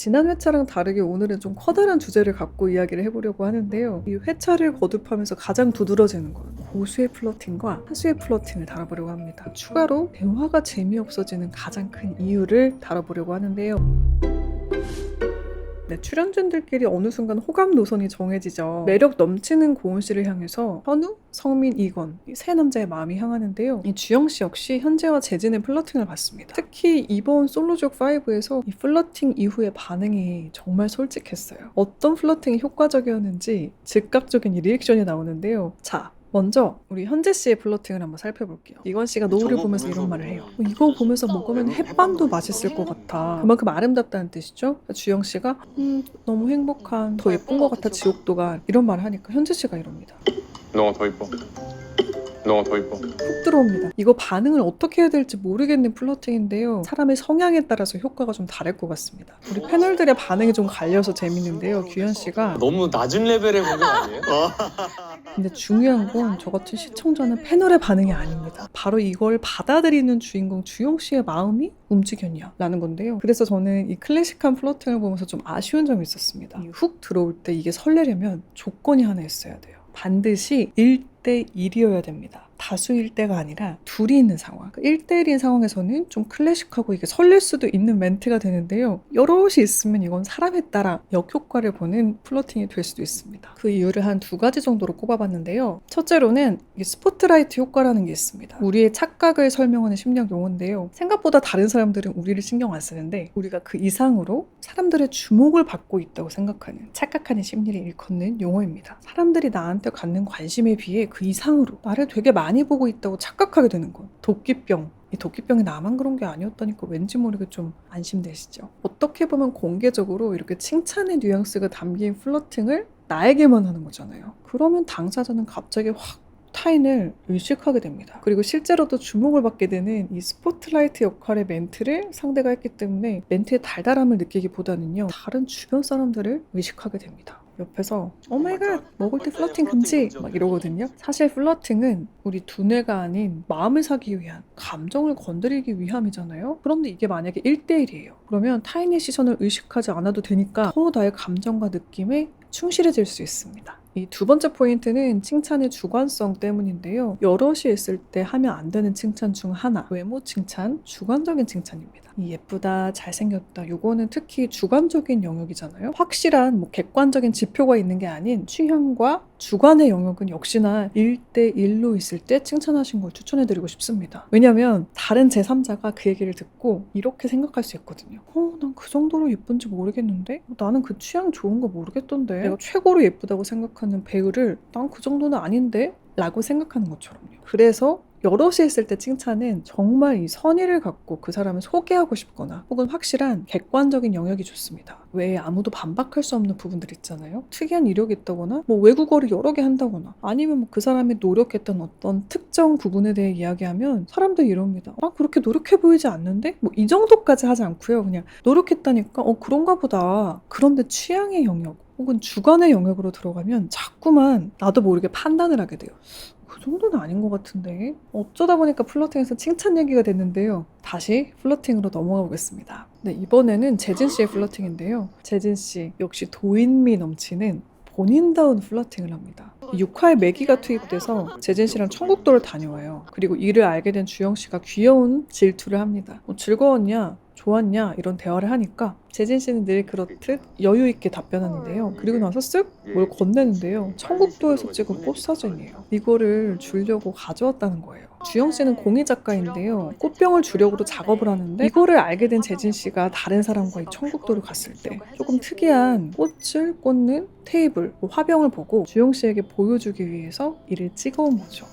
지난 회차랑 다르게 오늘은 좀 커다란 주제를 갖고 이야기를 해보려고 하는데요. 이 회차를 거듭하면서 가장 두드러지는 건 고수의 플러팅과 하수의 플러팅을 다뤄보려고 합니다. 추가로 대화가 재미없어지는 가장 큰 이유를 다뤄보려고 하는데요. 네, 출연진들끼리 어느 순간 호감 노선이 정해지죠. 매력 넘치는 고은 씨를 향해서 현우, 성민, 이건 이 세 남자의 마음이 향하는데요. 이 주영 씨 역시 현재와 재진의 플러팅을 봤습니다. 특히 이번 솔로족 5에서 이 플러팅 이후의 반응이 정말 솔직했어요. 어떤 플러팅이 효과적이었는지 즉각적인 이 리액션이 나오는데요. 자, 먼저 우리 현재 씨의 플러팅을 한번 살펴볼게요. 이건 씨가 노을을 보면서 이런 말을 해요. 이거 보면서 먹으면 햇반도 맛있을 것 같아. 그만큼 아름답다는 뜻이죠. 주영 씨가 너무 행복한, 더 예쁜 것 같아 지옥도가, 이런 말을 하니까 현재 씨가 이럽니다. 너가 더 이뻐. 너가 더 이뻐. 훅 들어옵니다. 이거 반응을 어떻게 해야 될지 모르겠는 플러팅인데요. 사람의 성향에 따라서 효과가 좀 다를 것 같습니다. 우리 패널들의 반응이 좀 갈려서 재밌는데요. 규현 씨가 너무 낮은 레벨의 공격 아니에요? 근데 중요한 건 저 같은 시청자는 패널의 반응이 아닙니다. 바로 이걸 받아들이는 주인공 주영 씨의 마음이 움직였냐 라는 건데요. 그래서 저는 이 클래식한 플러팅을 보면서 좀 아쉬운 점이 있었습니다. 훅 들어올 때 이게 설레려면 조건이 하나 있어야 돼요. 반드시 1대1이어야 됩니다. 다수일 때가 아니라 둘이 있는 상황. 1대1인 상황에서는 좀 클래식하고 이게 설렐 수도 있는 멘트가 되는데요. 여럿이 있으면 이건 사람에 따라 역효과를 보는 플러팅이 될 수도 있습니다. 그 이유를 한 2가지 정도로 꼽아봤는데요. 첫째로는 이 스포트라이트 효과라는 게 있습니다. 우리의 착각을 설명하는 심리학 용어인데요. 생각보다 다른 사람들은 우리를 신경 안 쓰는데 우리가 그 이상으로 사람들의 주목을 받고 있다고 생각하는, 착각하는 심리를 일컫는 용어입니다. 사람들이 나한테 갖는 관심에 비해 그 이상으로 나를 되게 많이 보고 있다고 착각하게 되는 건 도끼병. 이 도끼병이 나만 그런 게 아니었다니까 왠지 모르게 좀 안심되시죠? 어떻게 보면 공개적으로 이렇게 칭찬의 뉘앙스가 담긴 플러팅을 나에게만 하는 거잖아요. 그러면 당사자는 갑자기 확 타인을 의식하게 됩니다. 그리고 실제로도 주목을 받게 되는 이 스포트라이트 역할의 멘트를 상대가 했기 때문에 멘트의 달달함을 느끼기보다는요, 다른 주변 사람들을 의식하게 됩니다. 옆에서 오마이갓 먹을 때 플러팅 금지 막 이러거든요. 사실 플러팅은 우리 두뇌가 아닌 마음을 사기 위한, 감정을 건드리기 위함이잖아요. 그런데 이게 만약에 1대1이에요. 그러면 타인의 시선을 의식하지 않아도 되니까 더 나의 감정과 느낌에 충실해질 수 있습니다. 이 2번째 포인트는 칭찬의 주관성 때문인데요. 여럿이 있을 때 하면 안 되는 칭찬 중 하나, 외모 칭찬, 주관적인 칭찬입니다. 이 예쁘다, 잘생겼다, 이거는 특히 주관적인 영역이잖아요. 확실한 객관적인 지표가 있는 게 아닌 취향과 주관의 영역은 역시나 1대1로 있을 때 칭찬하신 걸 추천해드리고 싶습니다. 왜냐면 다른 제3자가 그 얘기를 듣고 이렇게 생각할 수 있거든요. 난 그 정도로 예쁜지 모르겠는데? 나는 그 취향 좋은 거 모르겠던데? 내가 최고로 예쁘다고 생각하는 배우를 난 그 정도는 아닌데? 라고 생각하는 것처럼요. 그래서 여럿이 있을 때 칭찬은 정말 이 선의를 갖고 그 사람을 소개하고 싶거나 혹은 확실한 객관적인 영역이 좋습니다. 왜 아무도 반박할 수 없는 부분들 있잖아요. 특이한 이력이 있다거나 외국어를 여러 개 한다거나 아니면 그 사람이 노력했던 어떤 특정 부분에 대해 이야기하면 사람들이 이럽니다. 그렇게 노력해 보이지 않는데? 이 정도까지 하지 않고요. 그냥 노력했다니까 그런가 보다. 그런데 취향의 영역 혹은 주관의 영역으로 들어가면 자꾸만 나도 모르게 판단을 하게 돼요. 그 정도는 아닌 것 같은데. 어쩌다 보니까 플러팅에서 칭찬 얘기가 됐는데요. 다시 플러팅으로 넘어가 보겠습니다. 네, 이번에는 재진 씨의 플러팅인데요. 재진 씨 역시 도인미 넘치는 본인다운 플러팅을 합니다. 6화에 매기가 투입돼서 재진 씨랑 청국도를 다녀와요. 그리고 이를 알게 된 주영 씨가 귀여운 질투를 합니다. 즐거웠냐? 좋았냐? 이런 대화를 하니까 재진 씨는 늘 그렇듯 여유 있게 답변하는데요. 그리고 나서 쓱 뭘 건네는데요. 청국도에서 찍은 꽃사진이에요. 이거를 주려고 가져왔다는 거예요. 주영 씨는 공예 작가인데요. 꽃병을 주력으로 작업을 하는데 이거를 알게 된 재진 씨가 다른 사람과 이 청국도를 갔을 때 조금 특이한 꽃을 꽂는 테이블, 화병을 보고 주영 씨에게 보여주기 위해서 이를 찍어온 거죠.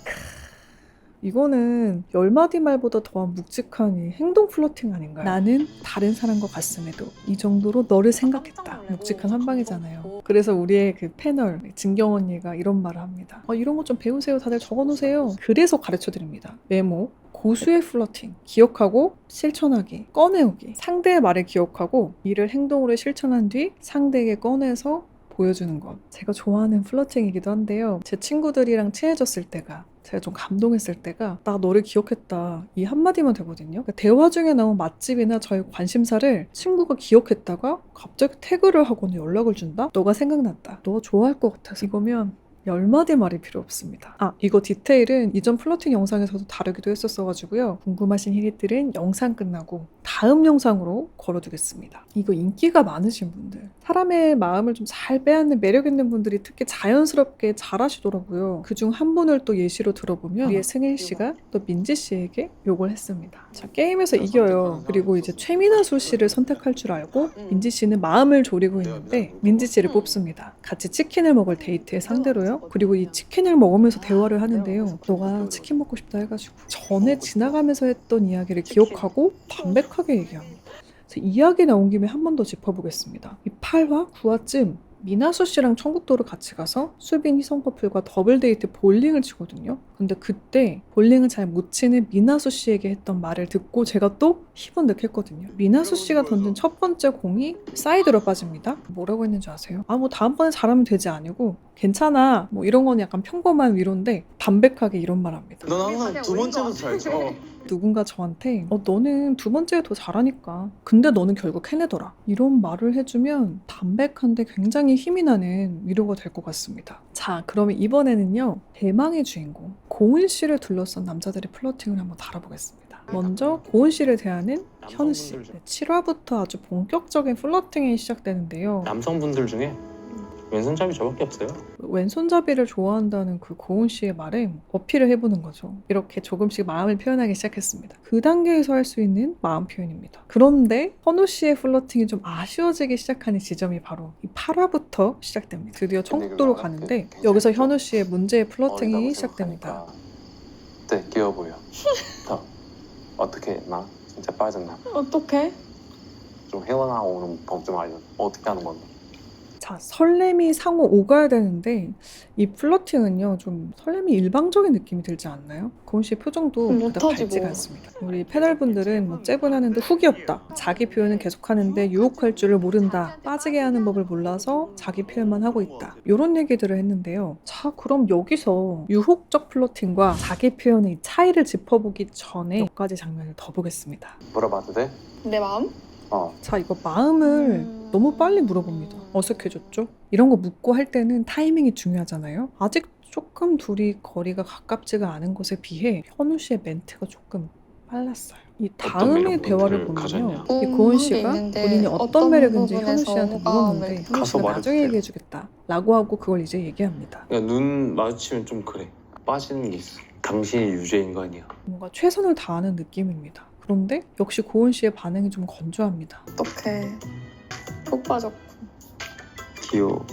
이거는 10마디 말보다 더한 묵직한 이 행동 플러팅 아닌가요? 나는 다른 사람과 갔음에도 이 정도로 너를 생각했다. 묵직한 한방이잖아요. 그래서 우리의 그 패널, 진경 언니가 이런 말을 합니다. 이런 거 좀 배우세요. 다들 적어놓으세요. 그래서 가르쳐드립니다. 메모, 고수의 플러팅, 기억하고 실천하기, 꺼내오기. 상대의 말을 기억하고 이를 행동으로 실천한 뒤 상대에게 꺼내서 보여주는 것. 제가 좋아하는 플러팅이기도 한데요. 제 친구들이랑 친해졌을 때가 제가 좀 감동했을 때가 나 너를 기억했다 이 한마디만 되거든요. 그러니까 대화 중에 나온 맛집이나 저의 관심사를 친구가 기억했다가 갑자기 태그를 하거나 연락을 준다? 너가 생각났다. 너가 좋아할 것 같아서. 이거면 10마디 말이 필요 없습니다. 이거 디테일은 이전 플러팅 영상에서도 다루기도 했었어가지고요. 궁금하신 힐잇들은 영상 끝나고 다음 영상으로 걸어두겠습니다. 이거 인기가 많으신 분들, 사람의 마음을 좀 잘 빼앗는 매력 있는 분들이 특히 자연스럽게 잘하시더라고요. 그중 한 분을 또 예시로 들어보면 우리의 승일 씨가 또 민지 씨에게 욕을 했습니다. 자, 게임에서 이겨요. 그리고 이제 최민아수 씨를 선택할 줄 알고 민지 씨는 마음을 졸이고 있는데 민지 씨를 뽑습니다. 같이 치킨을 먹을 데이트의 상대로요. 그리고 이 치킨을 먹으면서 대화를 하는데요. 너가 치킨 먹고 싶다 해가지고 전에 지나가면서 했던 이야기를 기억하고 담백하게 얘기합니다. 그래서 이야기 나온 김에 한 번 더 짚어보겠습니다. 이 8화, 9화쯤 미나수 씨랑 청국도를 같이 가서 수빈, 희성 커플과 더블 데이트 볼링을 치거든요. 근데 그때 볼링을 잘 못 치는 미나수 씨에게 했던 말을 듣고 제가 또 희번득했거든요. 미나수 씨가 던진 첫 번째 공이 사이드로 빠집니다. 뭐라고 했는지 아세요? 뭐 다음번에 잘하면 되지 아니고 괜찮아. 뭐 이런 건 약간 평범한 위로인데 담백하게 이런 말 합니다. 넌 항상 두 번째부터 잘 쳐. 누군가 저한테 너는 두 번째가 더 잘하니까 근데 너는 결국 해내더라 이런 말을 해주면 담백한데 굉장히 힘이 나는 위로가 될 것 같습니다. 자, 그러면 이번에는요 대망의 주인공 고은 씨를 둘러싼 남자들의 플러팅을 한번 다뤄보겠습니다. 먼저 고은 씨를 대하는 현우 씨. 7화부터 아주 본격적인 플러팅이 시작되는데요. 남성분들 중에 왼손잡이 저밖에 없어요. 왼손잡이를 좋아한다는 그 고은 씨의 말에 어필을 해보는 거죠. 이렇게 조금씩 마음을 표현하기 시작했습니다. 그 단계에서 할 수 있는 마음 표현입니다. 그런데 현우 씨의 플러팅이 좀 아쉬워지기 시작하는 지점이 바로 이 8화부터 시작됩니다. 드디어 청국도로 가는데 여기서 현우 씨의 문제의 플러팅이 시작됩니다. 네, 귀여워 보여. 어떻게 나 진짜 빠졌나? 어떡해? 좀 헤어나오는 법 좀 알려. 어떻게 하는 건데? 자, 설렘이 상호 오가야 되는데 이 플러팅은요 좀 설렘이 일방적인 느낌이 들지 않나요? 고은 씨의 표정도 그닥 못하지 밝지가 뭐. 않습니다. 우리 패널분들은 뭐 잽을 하는데 훅이 없다. 자기 표현은 계속하는데 유혹할 줄을 모른다. 빠지게 하는 법을 몰라서 자기 표현만 하고 있다. 이런 얘기들을 했는데요. 자, 그럼 여기서 유혹적 플러팅과 자기 표현의 차이를 짚어보기 전에 몇 가지 장면을 더 보겠습니다. 물어봐도 돼? 내 마음? 자, 이거 마음을 너무 빨리 물어봅니다. 어색해졌죠? 이런 거 묻고 할 때는 타이밍이 중요하잖아요. 아직 조금 둘이 거리가 가깝지가 않은 것에 비해 현우 씨의 멘트가 조금 빨랐어요. 이 다음의 대화를 보면요. 이 고은 씨가 본인이 어떤 매력인지 현우 씨한테 물었는데 현우 가서 씨가 나중에 말해주세요. 얘기해주겠다 라고 하고 그걸 이제 얘기합니다. 그냥 눈 마주치면 좀 그래. 빠지는 게 있어. 당신이 유죄인간이야. 뭔가 최선을 다하는 느낌입니다. 그런데 역시 고은 씨의 반응이 좀 건조합니다. 어떡해. 푹 빠졌고. 귀여워.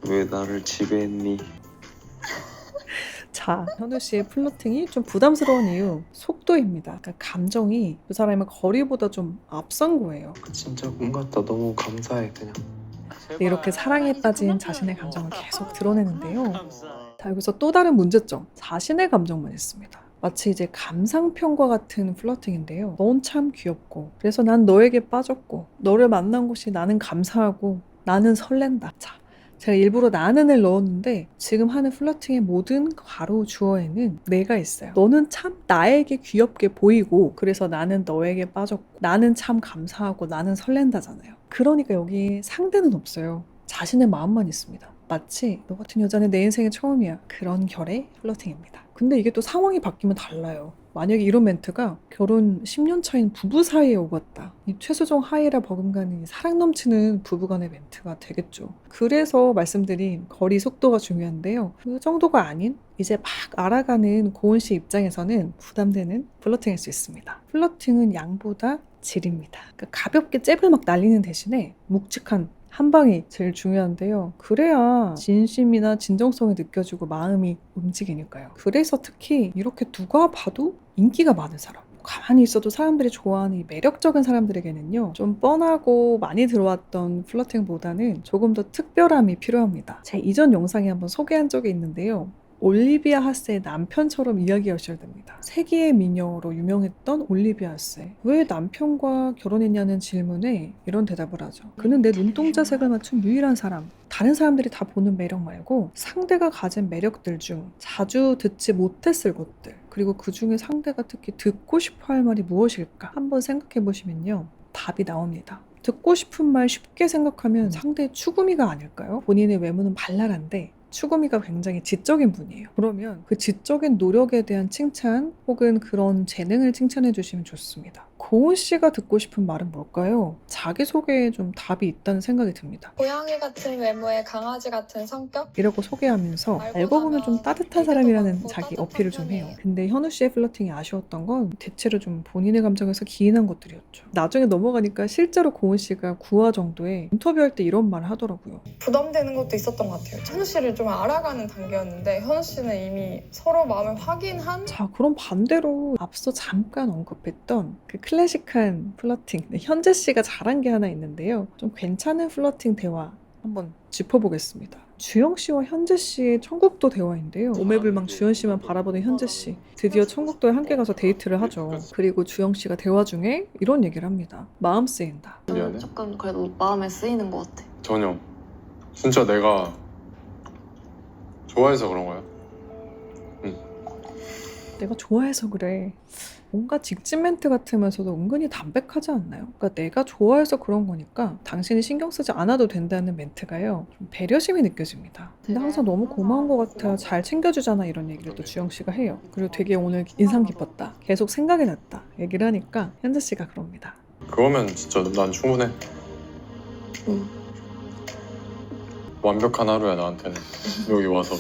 왜 나를 지배했니? 자, 현우 씨의 플러팅이 좀 부담스러운 이유 속도입니다. 그러니까 감정이 그 사람의 거리보다 좀 앞선 거예요. 진짜 꿈 같다. 너무 감사해 그냥. 이렇게 사랑에 빠진 자신의 감정을 계속 드러내는데요. 자, 여기서 또 다른 문제점. 자신의 감정만 있습니다. 마치 이제 감상평과 같은 플러팅인데요. 넌 참 귀엽고 그래서 난 너에게 빠졌고 너를 만난 것이 나는 감사하고 나는 설렌다. 자, 제가 일부러 나는을 넣었는데 지금 하는 플러팅의 모든 괄호 주어에는 내가 있어요. 너는 참 나에게 귀엽게 보이고 그래서 나는 너에게 빠졌고 나는 참 감사하고 나는 설렌다잖아요. 그러니까 여기 상대는 없어요. 자신의 마음만 있습니다. 마치 너 같은 여자는 내 인생의 처음이야. 그런 결의 플러팅입니다. 근데 이게 또 상황이 바뀌면 달라요. 만약에 이런 멘트가 결혼 10년 차인 부부 사이에 오갔다. 이 최수종 하이라 버금가는 사랑 넘치는 부부간의 멘트가 되겠죠. 그래서 말씀드린 거리 속도가 중요한데요. 그 정도가 아닌 이제 막 알아가는 고은 씨 입장에서는 부담되는 플러팅일 수 있습니다. 플러팅은 양보다 질입니다. 그러니까 가볍게 잽을 막 날리는 대신에 묵직한 한 방이 제일 중요한데요. 그래야 진심이나 진정성이 느껴지고 마음이 움직이니까요. 그래서 특히 이렇게 누가 봐도 인기가 많은 사람, 가만히 있어도 사람들이 좋아하는 이 매력적인 사람들에게는요, 좀 뻔하고 많이 들어왔던 플러팅보다는 조금 더 특별함이 필요합니다. 제 이전 영상에 한번 소개한 적이 있는데요. 올리비아 하스의 남편처럼 이야기하셔야 됩니다. 세기의 미녀로 유명했던 올리비아 하스. 왜 남편과 결혼했냐는 질문에 이런 대답을 하죠. 그는 내 눈동자 색을 맞춘 유일한 사람. 다른 사람들이 다 보는 매력 말고 상대가 가진 매력들 중 자주 듣지 못했을 것들, 그리고 그 중에 상대가 특히 듣고 싶어 할 말이 무엇일까 한번 생각해 보시면요, 답이 나옵니다. 듣고 싶은 말 쉽게 생각하면 상대의 추구미가 아닐까요? 본인의 외모는 발랄한데 추구미가 굉장히 지적인 분이에요. 그러면 그 지적인 노력에 대한 칭찬 혹은 그런 재능을 칭찬해 주시면 좋습니다. 고은 씨가 듣고 싶은 말은 뭘까요? 자기소개에 좀 답이 있다는 생각이 듭니다. 고양이 같은 외모에 강아지 같은 성격? 이라고 소개하면서 알고 알고 보면 좀 나면 따뜻한 얘기도 사람이라는 많고 자기 따뜻한 어필을 좀 해요. 편이에요. 근데 현우 씨의 플러팅이 아쉬웠던 건 대체로 좀 본인의 감정에서 기인한 것들이었죠. 나중에 넘어가니까 실제로 고은 씨가 9화 정도에 인터뷰할 때 이런 말을 하더라고요. 부담되는 것도 있었던 것 같아요. 현우 씨를 좀 알아가는 단계였는데 현우 씨는 이미 서로 마음을 확인한 자, 그럼 반대로 앞서 잠깐 언급했던 그 클래식한 플러팅, 네, 현재 씨가 잘한 게 하나 있는데요. 좀 괜찮은 플러팅 대화 한번 짚어보겠습니다. 주영 씨와 현재 씨의 천국도 대화인데요. 오매불망 주연 씨만 바라보는 현재 씨. 드디어 천국도에 함께 가서 데이트를 하죠. 그리고 주영 씨가 대화 중에 이런 얘기를 합니다. 마음 쓰인다. 미안해. 조금 그래도 마음에 쓰이는 것 같아. 전혀. 진짜 내가 좋아해서 그런 거야. 내가 좋아해서 그래. 뭔가 직진 멘트 같으면서도 은근히 담백하지 않나요? 그러니까 내가 좋아해서 그런 거니까 당신이 신경 쓰지 않아도 된다는 멘트가요, 좀 배려심이 느껴집니다. 근데 항상 너무 고마운 것 같아, 잘 챙겨주잖아, 이런 얘기를 또 주영 씨가 해요. 그리고 되게 오늘 인상 깊었다, 계속 생각이 났다 얘기를 하니까 현재 씨가 그럽니다. 그거면 진짜 난 충분해. 완벽한 하루야 나한테는. 여기 와서.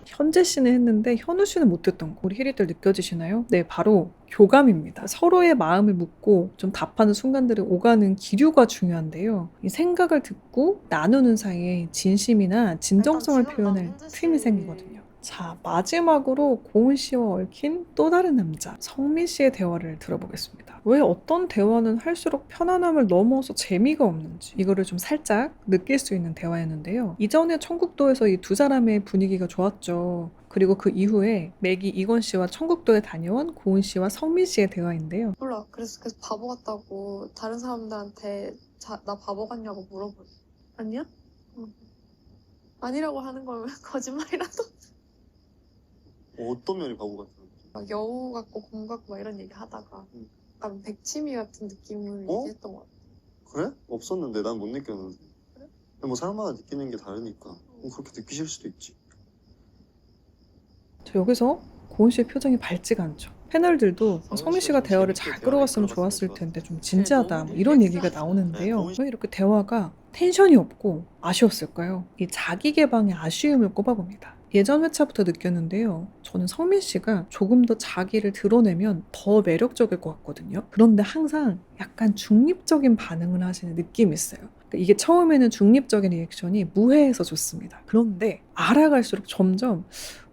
현재 씨는 했는데 현우 씨는 못했던 거, 우리 혜리들 느껴지시나요? 네, 바로 교감입니다. 서로의 마음을 묻고 좀 답하는 순간들을 오가는 기류가 중요한데요. 이 생각을 듣고 나누는 사이에 진심이나 진정성을 표현할 틈이 생기거든요. 자, 마지막으로 고은 씨와 얽힌 또 다른 남자, 성민 씨의 대화를 들어보겠습니다. 왜 어떤 대화는 할수록 편안함을 넘어서 재미가 없는지 이거를 좀 살짝 느낄 수 있는 대화였는데요. 이전에 천국도에서 이 두 사람의 분위기가 좋았죠. 그리고 그 이후에 맥이 이건 씨와 천국도에 다녀온 고은 씨와 성민 씨의 대화인데요. 몰라. 그래서 계속 바보 같다고 다른 사람들한테 나 바보 같냐고 물어보래. 아니야? 응. 아니라고 하는 걸 왜 거짓말이라도. 어떤 면이 바보 같은 거지? 막 여우 같고 곰 같고 막 이런 얘기 하다가 약간 백치미 같은 느낌을 어? 얘기했던 것 같아. 그래? 없었는데 난 못 느꼈는데. 근데 뭐 사람마다 느끼는 게 다르니까 그렇게 느끼실 수도 있지. 저 여기서 고은 씨의 표정이 밝지가 않죠. 패널들도 성민 씨가 대화를 잘 끌어갔으면 좋았을 텐데 좀 진지하다, 뭐 이런 얘기가 나오는데요. 왜 이렇게 대화가 텐션이 없고 아쉬웠을까요? 이 자기 개방의 아쉬움을 꼽아봅니다. 예전 회차부터 느꼈는데요. 저는 성민 씨가 조금 더 자기를 드러내면 더 매력적일 것 같거든요. 그런데 항상 약간 중립적인 반응을 하시는 느낌이 있어요. 그러니까 이게 처음에는 중립적인 리액션이 무해해서 좋습니다. 그런데 알아갈수록 점점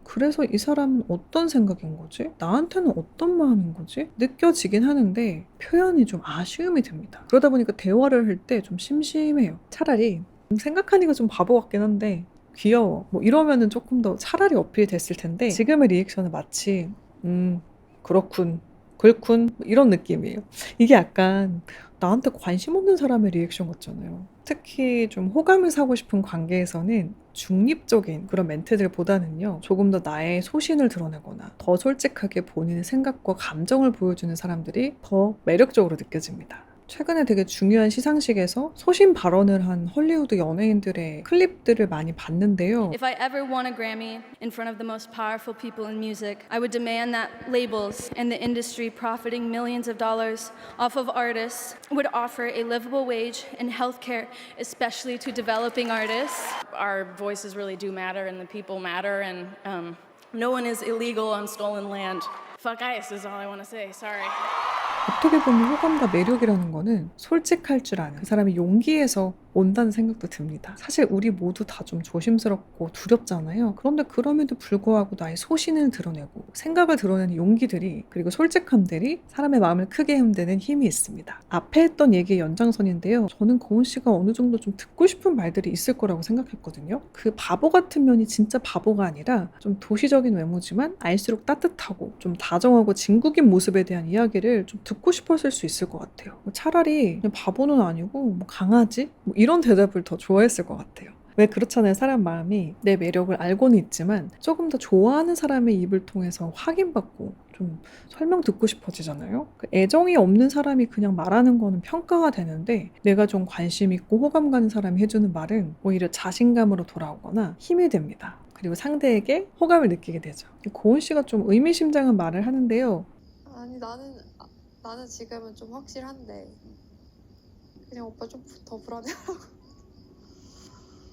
그래서 이 사람은 어떤 생각인 거지? 나한테는 어떤 마음인 거지? 느껴지긴 하는데 표현이 좀 아쉬움이 듭니다. 그러다 보니까 대화를 할 때 좀 심심해요. 차라리 생각하니까 좀 바보 같긴 한데 귀여워, 뭐 이러면은 조금 더 차라리 어필이 됐을 텐데 지금의 리액션은 마치 그렇군, 그렇군, 뭐 이런 느낌이에요. 이게 약간 나한테 관심 없는 사람의 리액션 같잖아요. 특히 좀 호감을 사고 싶은 관계에서는 중립적인 그런 멘트들보다는요, 조금 더 나의 소신을 드러내거나 더 솔직하게 본인의 생각과 감정을 보여주는 사람들이 더 매력적으로 느껴집니다. 최근에 되게 중요한 시상식에서 소신 발언을 한 헐리우드 연예인들의 클립들을 많이 봤는데요. If I ever won a Grammy in front of the most powerful people in music, I would demand that labels and the industry profiting millions of dollars off of artists would offer a livable wage and healthcare, especially to developing artists. Our voices really do matter and the people matter, and no one is illegal on stolen land. Fuck ICE is all I want to say. Sorry. 어떻게 보면 호감과 매력이라는 거는 솔직할 줄 아는 그 사람의 용기에서 온다는 생각도 듭니다. 사실 우리 모두 다 좀 조심스럽고 두렵잖아요. 그런데 그럼에도 불구하고 나의 소신을 드러내고 생각을 드러내는 용기들이, 그리고 솔직함들이 사람의 마음을 크게 흔드는 힘이 있습니다. 앞에 했던 얘기의 연장선인데요. 저는 고은 씨가 어느 정도 좀 듣고 싶은 말들이 있을 거라고 생각했거든요. 그 바보 같은 면이 진짜 바보가 아니라 좀 도시적인 외모지만 알수록 따뜻하고 좀 다정하고 진국인 모습에 대한 이야기를 좀 듣고 싶었을 수 있을 것 같아요. 차라리 그냥 바보는 아니고 뭐 강아지? 뭐 이런 대답을 더 좋아했을 것 같아요. 왜 그렇잖아요. 사람 마음이 내 매력을 알고는 있지만 조금 더 좋아하는 사람의 입을 통해서 확인받고 좀 설명 듣고 싶어지잖아요. 그 애정이 없는 사람이 그냥 말하는 거는 평가가 되는데 내가 좀 관심 있고 호감 가는 사람이 해주는 말은 오히려 자신감으로 돌아오거나 힘이 됩니다. 그리고 상대에게 호감을 느끼게 되죠. 고은 씨가 좀 의미심장한 말을 하는데요. 아니 나는 지금은 좀 확실한데 그냥 오빠 좀 더 불안해.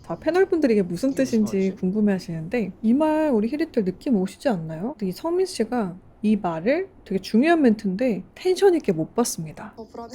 다 패널분들이 이게 무슨 이게 무슨 뜻인지 말이지? 궁금해 하시는데 이 말 우리 히리들 느낌 오시지 않나요? 근데 이 성민 씨가 이 말을 되게 중요한 멘트인데 텐션 있게 못 봤습니다. 더 불안해.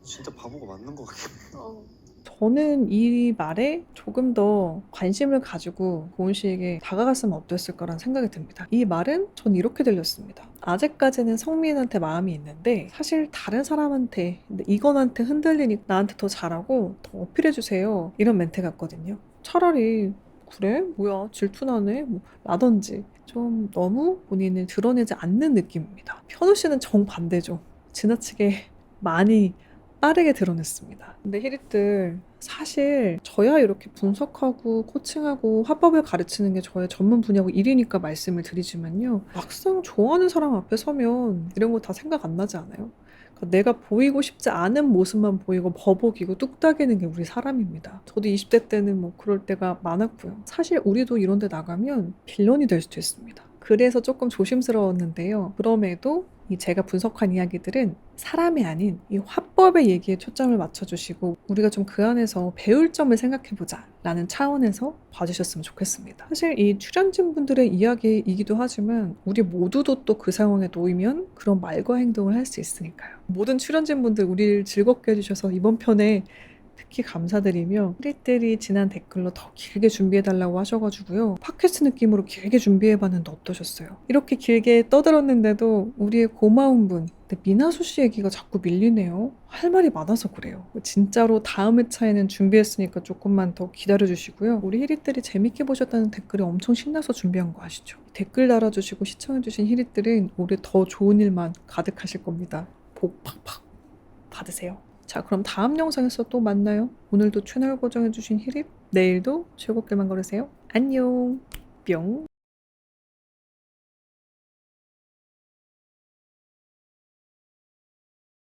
진짜 바보가 맞는 것 같긴 해. 저는 이 말에 조금 더 관심을 가지고 고은 씨에게 다가갔으면 어땠을까라는 생각이 듭니다. 이 말은 전 이렇게 들렸습니다. 아직까지는 성민한테 마음이 있는데 사실 다른 사람한테 근데 이건한테 흔들리니까 나한테 더 잘하고 더 어필해주세요. 이런 멘트 같거든요. 차라리 그래? 뭐야 질투나네? 뭐 라든지 좀 너무 본인을 드러내지 않는 느낌입니다. 현우 씨는 정반대죠. 지나치게 많이 빠르게 드러냈습니다. 근데 히릿들 사실 저야 이렇게 분석하고 코칭하고 화법을 가르치는 게 저의 전문 분야고 일이니까 말씀을 드리지만요. 막상 좋아하는 사람 앞에 서면 이런 거 다 생각 안 나지 않아요? 그러니까 내가 보이고 싶지 않은 모습만 보이고 버벅이고 뚝딱이는 게 우리 사람입니다. 저도 20대 때는 뭐 그럴 때가 많았고요. 사실 우리도 이런 데 나가면 빌런이 될 수도 있습니다. 그래서 조금 조심스러웠는데요. 그럼에도 이 제가 분석한 이야기들은 사람이 아닌 이 화법의 얘기에 초점을 맞춰주시고 우리가 좀 그 안에서 배울 점을 생각해보자 라는 차원에서 봐주셨으면 좋겠습니다. 사실 이 출연진분들의 이야기이기도 하지만 우리 모두도 또 그 상황에 놓이면 그런 말과 행동을 할 수 있으니까요. 모든 출연진분들 우리를 즐겁게 해주셔서 이번 편에 특히 감사드리며 히릿들이 지난 댓글로 더 길게 준비해달라고 하셔가지고요. 팟캐스트 느낌으로 길게 준비해봤는데 어떠셨어요? 이렇게 길게 떠들었는데도 우리의 고마운 분 근데 미나수 씨 얘기가 자꾸 밀리네요. 할 말이 많아서 그래요. 진짜로 다음 회차에는 준비했으니까 조금만 더 기다려주시고요. 우리 히릿들이 재밌게 보셨다는 댓글이 엄청 신나서 준비한 거 아시죠? 댓글 달아주시고 시청해주신 히릿들은 올해 더 좋은 일만 가득하실 겁니다. 복 팍팍 받으세요. 자, 그럼 다음 영상에서 또 만나요. 오늘도 채널 고정해주신 히릿, 내일도 즐겁게만 걸으세요. 안녕. 뿅.